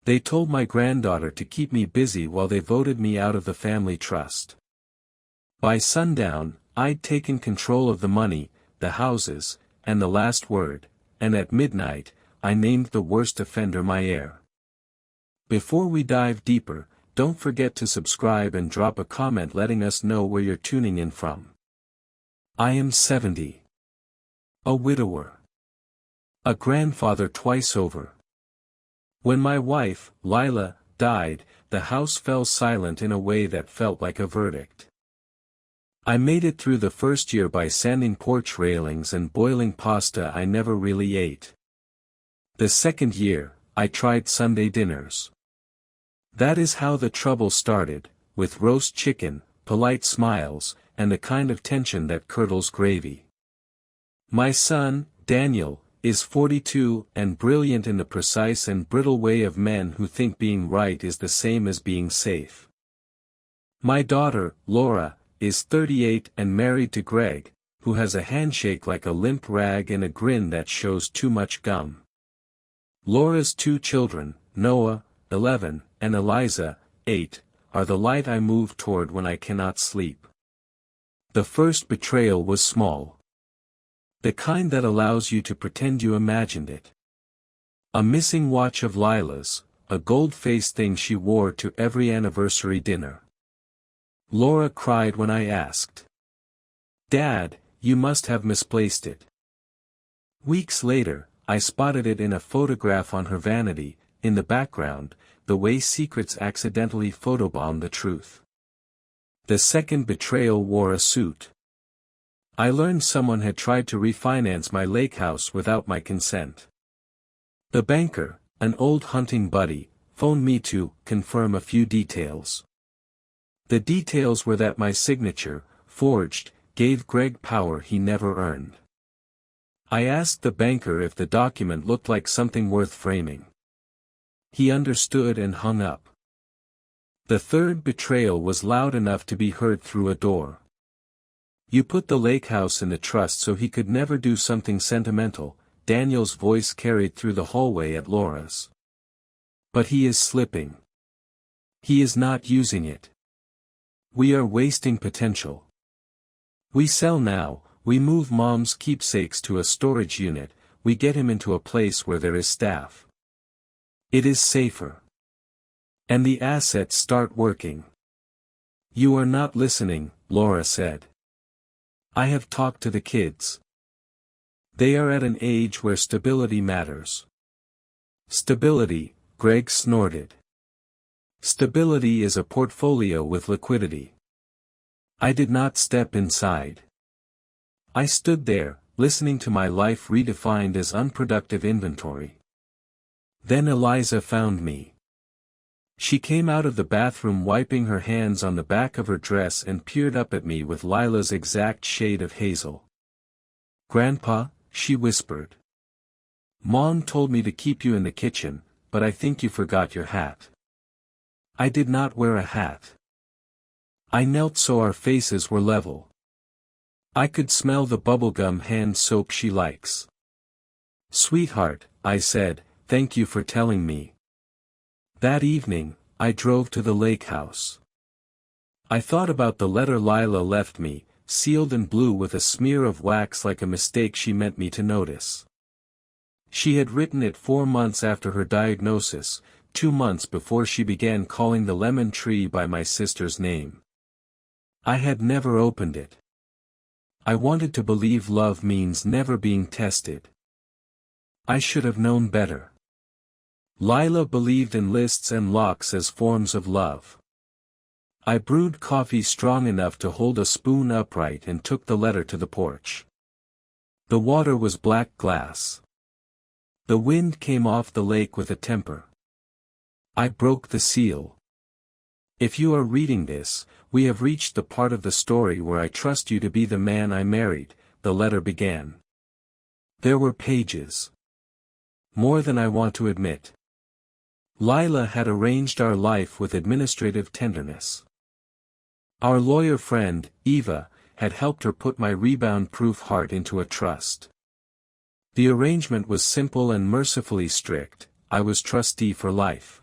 They told my granddaughter to keep me busy while they voted me out of the family trust. By sundown, I'd taken control of the money, the houses, and the last word, and at midnight, I named the worst offender my heir. Before we dive deeper, don't forget to subscribe and drop a comment letting us know where you're tuning in from. I am 70. A widower. A grandfather twice over. When my wife, Lila, died, the house fell silent in a way that felt like a verdict. I made it through the first year by sanding porch railings and boiling pasta I never really ate. The second year, I tried Sunday dinners. That is how the trouble started, with roast chicken, polite smiles, and the kind of tension that curdles gravy. My son, Daniel, is 42 and brilliant in the precise and brittle way of men who think being right is the same as being safe. My daughter, Laura, is 38 and married to Greg, who has a handshake like a limp rag and a grin that shows too much gum. Laura's two children, Noah, 11, and Eliza, 8, are the light I move toward when I cannot sleep. The first betrayal was small. The kind that allows you to pretend you imagined it. A missing watch of Lila's, a gold-faced thing she wore to every anniversary dinner. Laura cried when I asked. "Dad, you must have misplaced it." Weeks later, I spotted it in a photograph on her vanity, in the background, the way secrets accidentally photobomb the truth. The second betrayal wore a suit. I learned someone had tried to refinance my lake house without my consent. The banker, an old hunting buddy, phoned me to confirm a few details. The details were that my signature, forged, gave Greg power he never earned. I asked the banker if the document looked like something worth framing. He understood and hung up. The third betrayal was loud enough to be heard through a door. "You put the lake house in the trust so he could never do something sentimental," Daniel's voice carried through the hallway at Laura's. "But he is slipping. He is not using it. We are wasting potential. We sell now, we move Mom's keepsakes to a storage unit, we get him into a place where there is staff. It is safer. And the assets start working." "You are not listening," Laura said. "I have talked to the kids. They are at an age where stability matters." "Stability," Greg snorted. "Stability is a portfolio with liquidity." I did not step inside. I stood there, listening to my life redefined as unproductive inventory. Then Eliza found me. She came out of the bathroom wiping her hands on the back of her dress and peered up at me with Lila's exact shade of hazel. "Grandpa," she whispered. "Mom told me to keep you in the kitchen, but I think you forgot your hat." I did not wear a hat. I knelt so our faces were level. I could smell the bubblegum hand soap she likes. "Sweetheart," I said, "thank you for telling me." That evening, I drove to the lake house. I thought about the letter Lila left me, sealed in blue with a smear of wax like a mistake she meant me to notice. She had written it 4 months after her diagnosis, 2 months before she began calling the lemon tree by my sister's name. I had never opened it. I wanted to believe love means never being tested. I should have known better. Lila believed in lists and locks as forms of love. I brewed coffee strong enough to hold a spoon upright and took the letter to the porch. The water was black glass. The wind came off the lake with a temper. I broke the seal. If you are reading this, we have reached the part of the story where I trust you to be the man I married, the letter began. There were pages. More than I want to admit. Lila had arranged our life with administrative tenderness. Our lawyer friend, Eva, had helped her put my rebound-proof heart into a trust. The arrangement was simple and mercifully strict. I was trustee for life.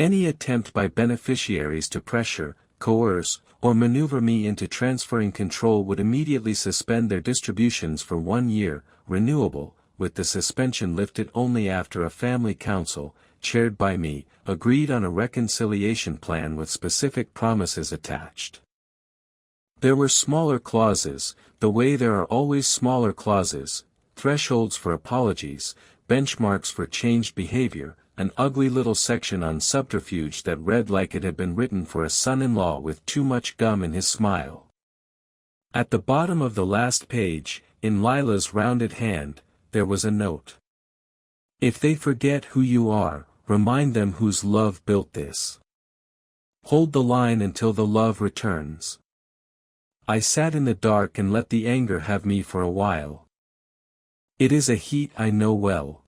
Any attempt by beneficiaries to pressure, coerce, or maneuver me into transferring control would immediately suspend their distributions for 1 year, renewable, with the suspension lifted only after a family council, chaired by me, agreed on a reconciliation plan with specific promises attached. There were smaller clauses, the way there are always smaller clauses, thresholds for apologies, benchmarks for changed behavior, an ugly little section on subterfuge that read like it had been written for a son-in-law with too much gum in his smile. At the bottom of the last page, in Lila's rounded hand, there was a note. If they forget who you are, remind them whose love built this. Hold the line until the love returns. I sat in the dark and let the anger have me for a while. It is a heat I know well.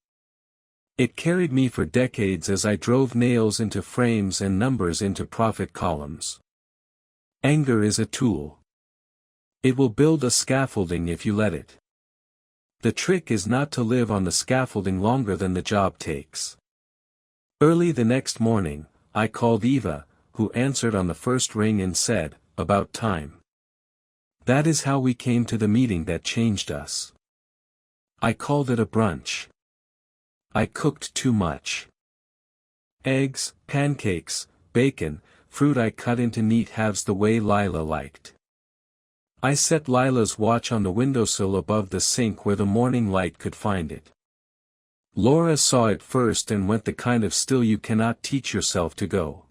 It carried me for decades as I drove nails into frames and numbers into profit columns. Anger is a tool. It will build a scaffolding if you let it. The trick is not to live on the scaffolding longer than the job takes. Early the next morning, I called Eva, who answered on the first ring and said, "About time." That is how we came to the meeting that changed us. I called it a brunch. I cooked too much. Eggs, pancakes, bacon, fruit I cut into neat halves the way Lila liked. I set Lila's watch on the windowsill above the sink where the morning light could find it. Laura saw it first and went the kind of still you cannot teach yourself to go.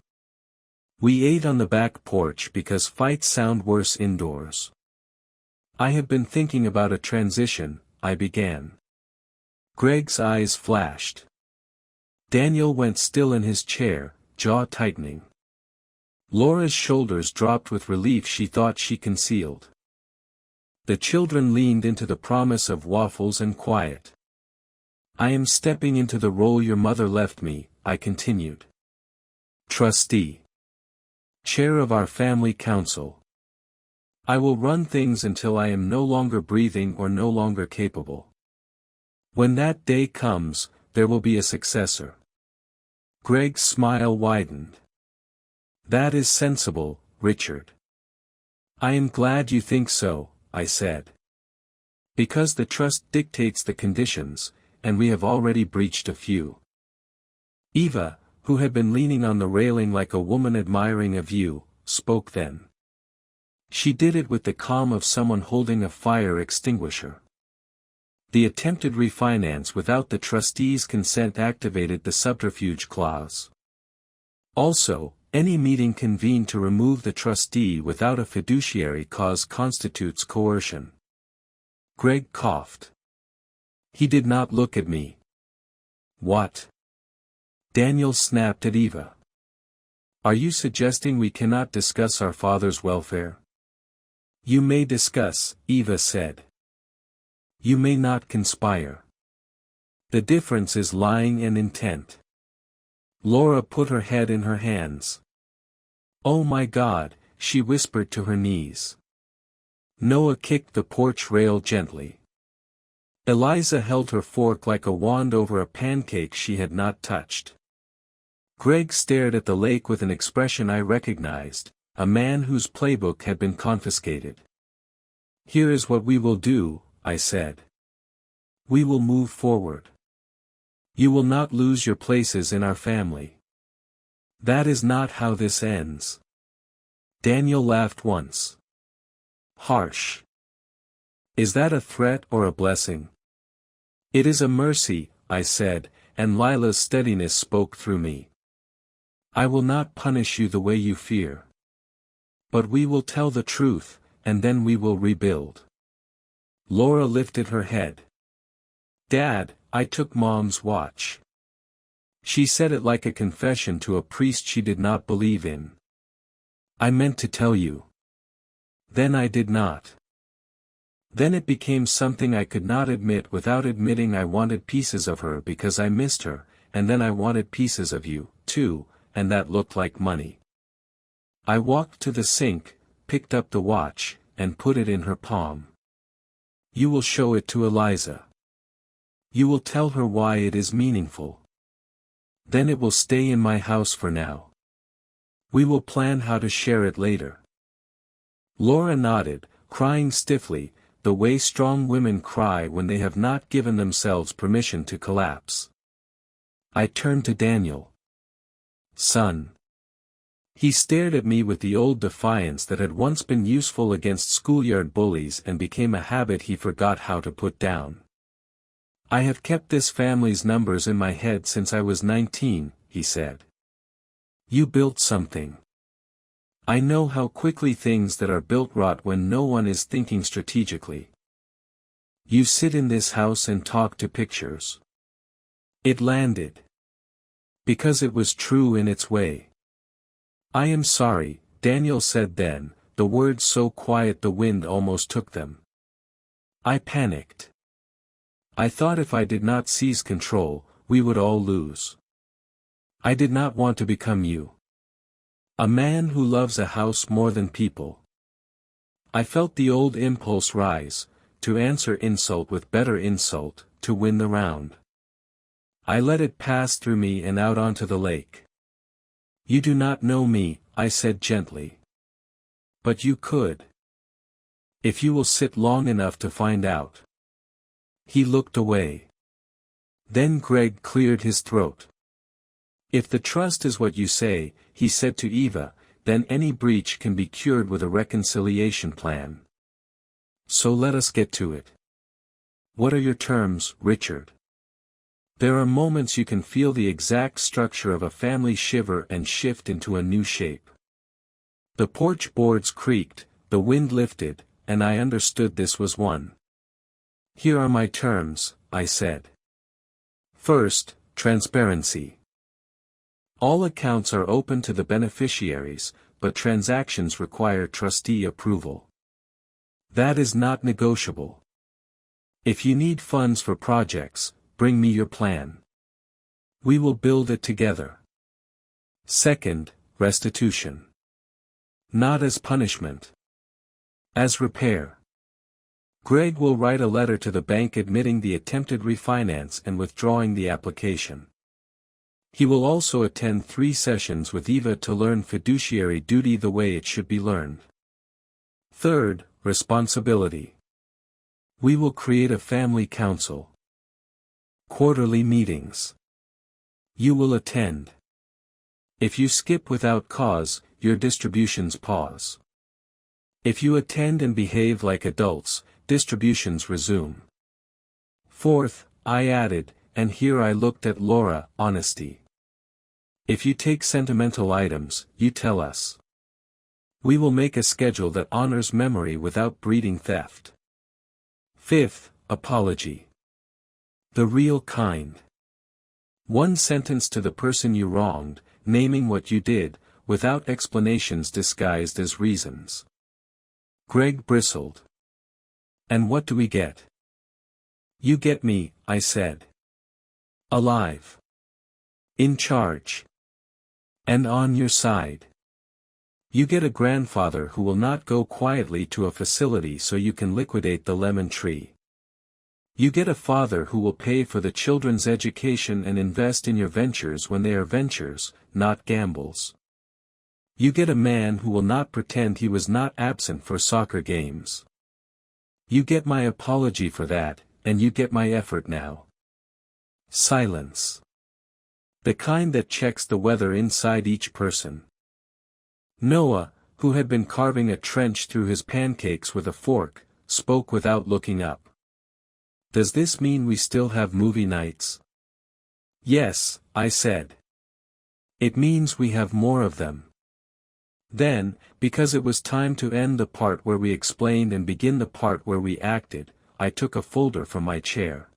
We ate on the back porch because fights sound worse indoors. I have been thinking about a transition, I began. Greg's eyes flashed. Daniel went still in his chair, jaw tightening. Laura's shoulders dropped with relief she thought she concealed. The children leaned into the promise of waffles and quiet. I am stepping into the role your mother left me, I continued. Trustee. Chair of our family council. I will run things until I am no longer breathing or no longer capable. When that day comes, there will be a successor. Greg's smile widened. That is sensible, Richard. I am glad you think so, I said. Because the trust dictates the conditions, and we have already breached a few. Eva, who had been leaning on the railing like a woman admiring a view, spoke then. She did it with the calm of someone holding a fire extinguisher. The attempted refinance without the trustees' consent activated the subterfuge clause. Also, any meeting convened to remove the trustee without a fiduciary cause constitutes coercion. Greg coughed. He did not look at me. What? Daniel snapped at Eva. Are you suggesting we cannot discuss our father's welfare? You may discuss, Eva said. You may not conspire. The difference is lying and intent. Laura put her head in her hands. Oh my God, she whispered to her knees. Noah kicked the porch rail gently. Eliza held her fork like a wand over a pancake she had not touched. Greg stared at the lake with an expression I recognized, a man whose playbook had been confiscated. Here is what we will do, I said. We will move forward. You will not lose your places in our family. That is not how this ends. Daniel laughed once. Harsh. Is that a threat or a blessing? It is a mercy, I said, and Lila's steadiness spoke through me. I will not punish you the way you fear. But we will tell the truth, and then we will rebuild. Laura lifted her head. Dad, I took Mom's watch. She said it like a confession to a priest she did not believe in. I meant to tell you. Then I did not. Then it became something I could not admit without admitting I wanted pieces of her because I missed her, and then I wanted pieces of you, too, and that looked like money. I walked to the sink, picked up the watch, and put it in her palm. You will show it to Eliza. You will tell her why it is meaningful. Then it will stay in my house for now. We will plan how to share it later. Laura nodded, crying stiffly, the way strong women cry when they have not given themselves permission to collapse. I turned to Daniel. Son. He stared at me with the old defiance that had once been useful against schoolyard bullies and became a habit he forgot how to put down. I have kept this family's numbers in my head since I was 19, he said. You built something. I know how quickly things that are built rot when no one is thinking strategically. You sit in this house and talk to pictures. It landed. Because it was true in its way. I am sorry, Daniel said then, the words so quiet the wind almost took them. I panicked. I thought if I did not seize control, we would all lose. I did not want to become you. A man who loves a house more than people. I felt the old impulse rise, to answer insult with better insult, to win the round. I let it pass through me and out onto the lake. You do not know me, I said gently. But you could. If you will sit long enough to find out. He looked away. Then Greg cleared his throat. If the trust is what you say, he said to Eva, then any breach can be cured with a reconciliation plan. So let us get to it. What are your terms, Richard? There are moments you can feel the exact structure of a family shiver and shift into a new shape. The porch boards creaked, the wind lifted, and I understood this was one. Here are my terms, I said. First, transparency. All accounts are open to the beneficiaries, but transactions require trustee approval. That is not negotiable. If you need funds for projects, bring me your plan. We will build it together. Second, restitution. Not as punishment. As repair. Greg will write a letter to the bank admitting the attempted refinance and withdrawing the application. He will also attend 3 sessions with Eva to learn fiduciary duty the way it should be learned. Third, responsibility. We will create a family council. Quarterly meetings. You will attend. If you skip without cause, your distributions pause. If you attend and behave like adults, distributions resume. Fourth, I added, and here I looked at Laura, honesty. If you take sentimental items, you tell us. We will make a schedule that honors memory without breeding theft. Fifth, apology. The real kind. One sentence to the person you wronged, naming what you did, without explanations disguised as reasons. Greg bristled. And what do we get? You get me, I said. Alive. In charge. And on your side. You get a grandfather who will not go quietly to a facility so you can liquidate the lemon tree. You get a father who will pay for the children's education and invest in your ventures when they are ventures, not gambles. You get a man who will not pretend he was not absent for soccer games. You get my apology for that, and you get my effort now. Silence. The kind that checks the weather inside each person. Noah, who had been carving a trench through his pancakes with a fork, spoke without looking up. Does this mean we still have movie nights? Yes, I said. It means we have more of them. Then, because it was time to end the part where we explained and begin the part where we acted, I took a folder from my chair.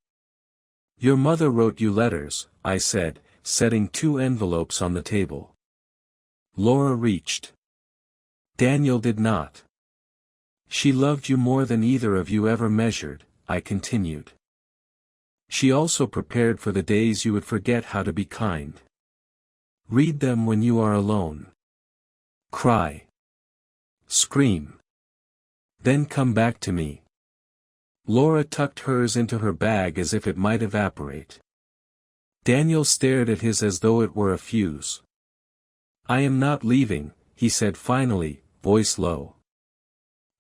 Your mother wrote you letters, I said, setting 2 envelopes on the table. Laura reached. Daniel did not. She loved you more than either of you ever measured, I continued. She also prepared for the days you would forget how to be kind. Read them when you are alone. Cry. Scream. Then come back to me. Laura tucked hers into her bag as if it might evaporate. Daniel stared at his as though it were a fuse. "I am not leaving," he said finally, voice low.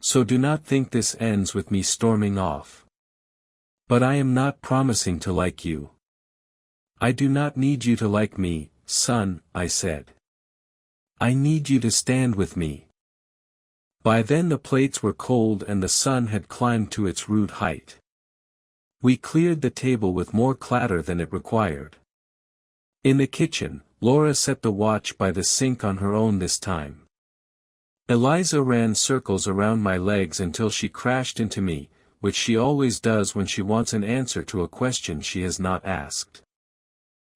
"So do not think this ends with me storming off. But I am not promising to like you." "I do not need you to like me, son," I said. "I need you to stand with me." By then the plates were cold and the sun had climbed to its rude height. We cleared the table with more clatter than it required. In the kitchen, Laura set the watch by the sink on her own this time. Eliza ran circles around my legs until she crashed into me, which she always does when she wants an answer to a question she has not asked.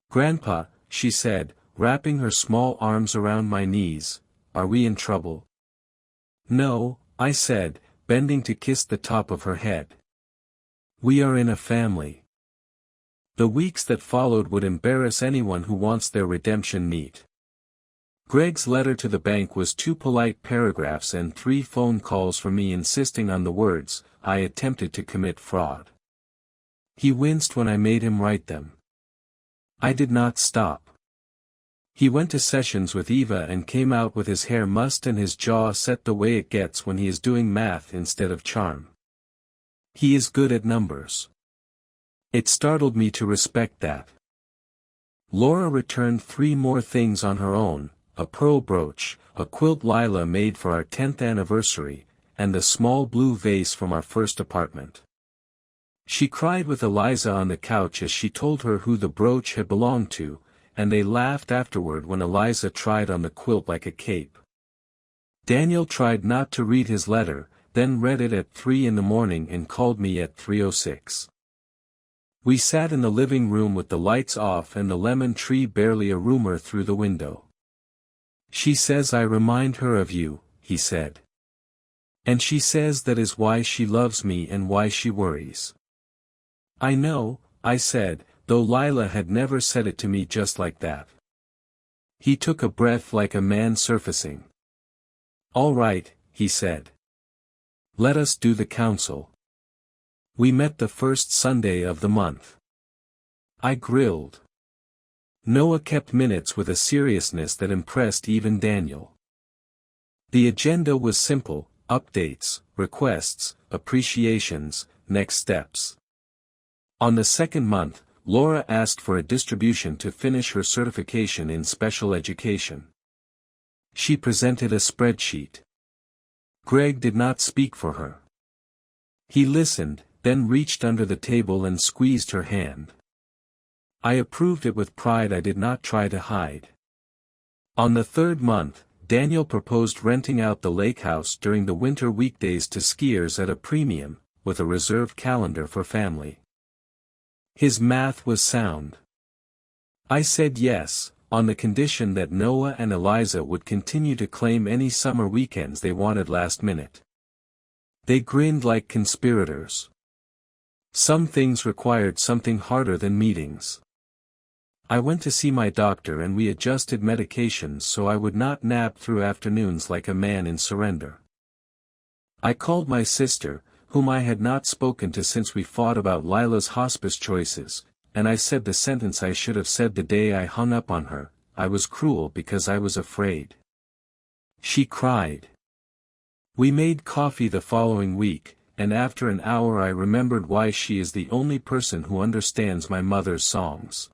"Grandpa," she said, wrapping her small arms around my knees, "are we in trouble?" "No," I said, bending to kiss the top of her head. "We are in a family." The weeks that followed would embarrass anyone who wants their redemption neat. Greg's letter to the bank was 2 polite paragraphs and 3 phone calls from me insisting on the words, "I attempted to commit fraud." He winced when I made him write them. I did not stop. He went to sessions with Eva and came out with his hair mussed and his jaw set the way it gets when he is doing math instead of charm. He is good at numbers. It startled me to respect that. Laura returned 3 more things on her own, a pearl brooch, a quilt Lila made for our 10th anniversary, and a small blue vase from our first apartment. She cried with Eliza on the couch as she told her who the brooch had belonged to, and they laughed afterward when Eliza tried on the quilt like a cape. Daniel tried not to read his letter, then read it at 3 in the morning and called me at 3:06. We sat in the living room with the lights off and the lemon tree barely a rumor through the window. "She says I remind her of you," he said. "And she says that is why she loves me and why she worries." "I know," I said, though Lila had never said it to me just like that. He took a breath like a man surfacing. "All right," he said. "Let us do the council." We met the first Sunday of the month. I grilled. Noah kept minutes with a seriousness that impressed even Daniel. The agenda was simple: updates, requests, appreciations, next steps. On the second month, Laura asked for a distribution to finish her certification in special education. She presented a spreadsheet. Greg did not speak for her. He listened, then reached under the table and squeezed her hand. I approved it with pride I did not try to hide. On the third month, Daniel proposed renting out the lake house during the winter weekdays to skiers at a premium, with a reserved calendar for family. His math was sound. I said yes, on the condition that Noah and Eliza would continue to claim any summer weekends they wanted last minute. They grinned like conspirators. Some things required something harder than meetings. I went to see my doctor and we adjusted medications so I would not nap through afternoons like a man in surrender. I called my sister, whom I had not spoken to since we fought about Lila's hospice choices, and I said the sentence I should have said the day I hung up on her: I was cruel because I was afraid. She cried. We made coffee the following week, and after an hour I remembered why she is the only person who understands my mother's songs.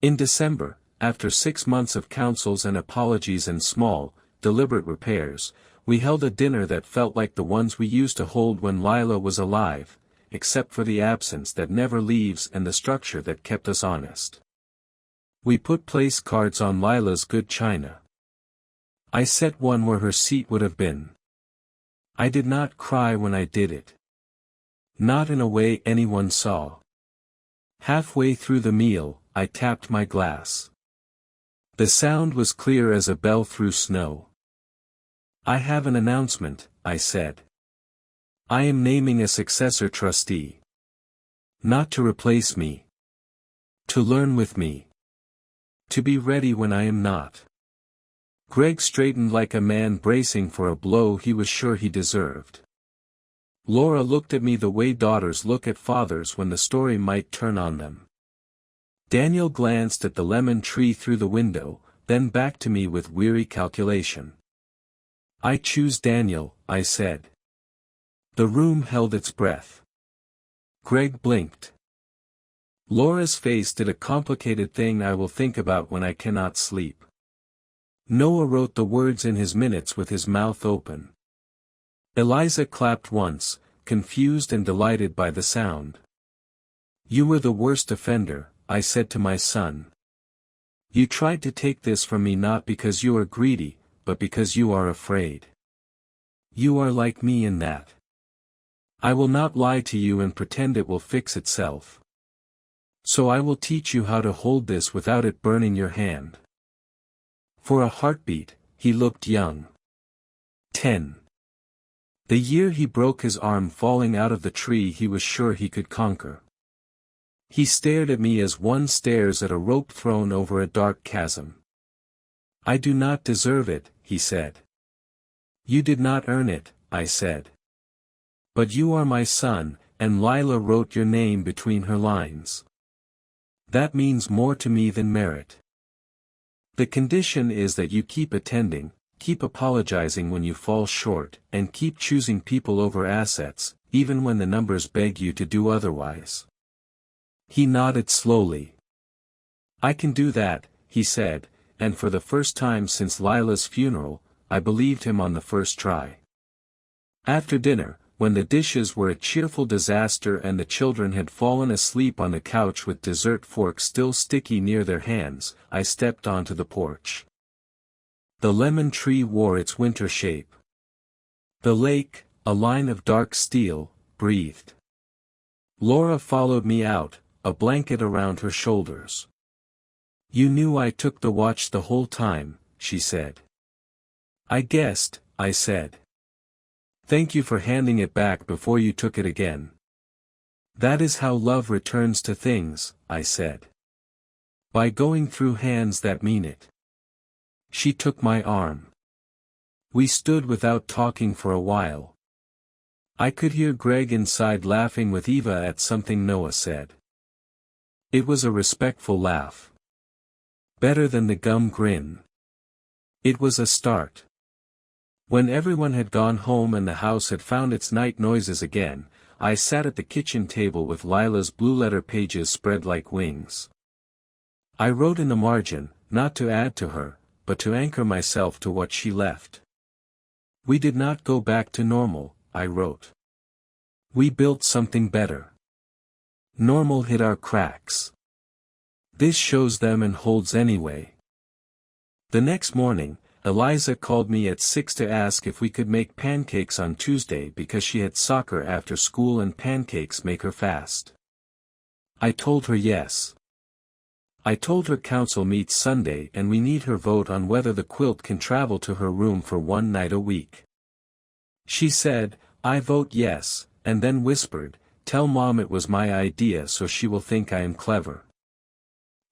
In December, after 6 months of counsels and apologies and small, deliberate repairs, we held a dinner that felt like the ones we used to hold when Lila was alive, except for the absence that never leaves and the structure that kept us honest. We put place cards on Lila's good china. I set one where her seat would have been. I did not cry when I did it. Not in a way anyone saw. Halfway through the meal, I tapped my glass. The sound was clear as a bell through snow. I have an announcement, I said. I am naming a successor trustee. Not to replace me. To learn with me. To be ready when I am not. Greg straightened like a man bracing for a blow he was sure he deserved. Laura looked at me the way daughters look at fathers when the story might turn on them. Daniel glanced at the lemon tree through the window, then back to me with weary calculation. I choose Daniel, I said. The room held its breath. Greg blinked. Laura's face did a complicated thing I will think about when I cannot sleep. Noah wrote the words in his minutes with his mouth open. Eliza clapped once, confused and delighted by the sound. You were the worst offender, I said to my son. You tried to take this from me not because you are greedy, but because you are afraid. You are like me in that. I will not lie to you and pretend it will fix itself. So I will teach you how to hold this without it burning your hand. For a heartbeat, he looked young. 10. The year he broke his arm falling out of the tree he was sure he could conquer. He stared at me as one stares at a rope thrown over a dark chasm. I do not deserve it, he said. You did not earn it, I said. But you are my son, and Lila wrote your name between her lines. That means more to me than merit. The condition is that you keep attending, keep apologizing when you fall short, and keep choosing people over assets, even when the numbers beg you to do otherwise. He nodded slowly. I can do that, he said, and for the first time since Lila's funeral, I believed him on the first try. After dinner, when the dishes were a cheerful disaster and the children had fallen asleep on the couch with dessert forks still sticky near their hands, I stepped onto the porch. The lemon tree wore its winter shape. The lake, a line of dark steel, breathed. Laura followed me out, a blanket around her shoulders. You knew I took the watch the whole time, she said. I guessed, I said. Thank you for handing it back before you took it again. That is how love returns to things, I said. By going through hands that mean it. She took my arm. We stood without talking for a while. I could hear Greg inside laughing with Eva at something Noah said. It was a respectful laugh. Better than the gum grin. It was a start. When everyone had gone home and the house had found its night noises again, I sat at the kitchen table with Lila's blue letter pages spread like wings. I wrote in the margin, not to add to her, but to anchor myself to what she left. We did not go back to normal, I wrote. We built something better. Normal hit our cracks. This shows them and holds anyway. The next morning, Eliza called me at 6 to ask if we could make pancakes on Tuesday because she had soccer after school and pancakes make her fast. I told her yes. I told her council meets Sunday and we need her vote on whether the quilt can travel to her room for one night a week. She said, I vote yes, and then whispered, tell Mom it was my idea so she will think I am clever.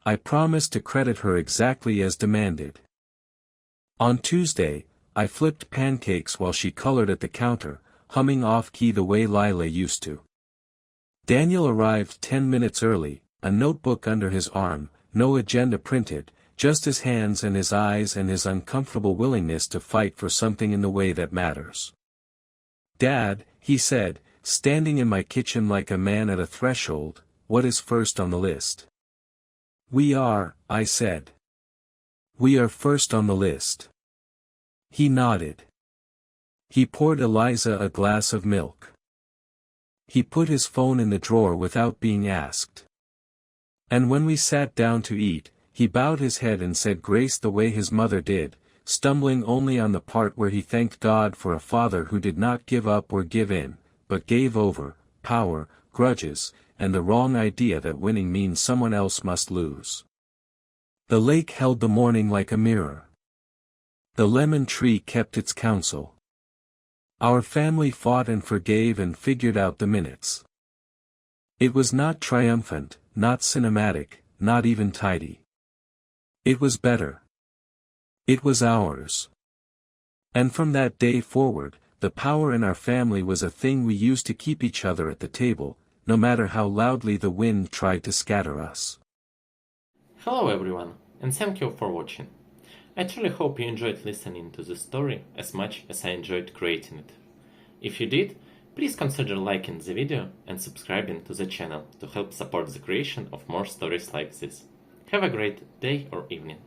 I promised to credit her exactly as demanded. On Tuesday, I flipped pancakes while she colored at the counter, humming off-key the way Lila used to. Daniel arrived 10 minutes early, a notebook under his arm, no agenda printed, just his hands and his eyes and his uncomfortable willingness to fight for something in the way that matters. Dad, he said, standing in my kitchen like a man at a threshold, what is first on the list? We are, I said. We are first on the list. He nodded. He poured Eliza a glass of milk. He put his phone in the drawer without being asked. And when we sat down to eat, he bowed his head and said grace the way his mother did, stumbling only on the part where he thanked God for a father who did not give up or give in, but gave over, power, grudges, and the wrong idea that winning means someone else must lose. The lake held the morning like a mirror. The lemon tree kept its counsel. Our family fought and forgave and figured out the minutes. It was not triumphant, not cinematic, not even tidy. It was better. It was ours. And from that day forward, the power in our family was a thing we used to keep each other at the table, no matter how loudly the wind tried to scatter us. Hello everyone, and thank you for watching. I truly hope you enjoyed listening to this story as much as I enjoyed creating it. If you did, please consider liking the video and subscribing to the channel to help support the creation of more stories like this. Have a great day or evening.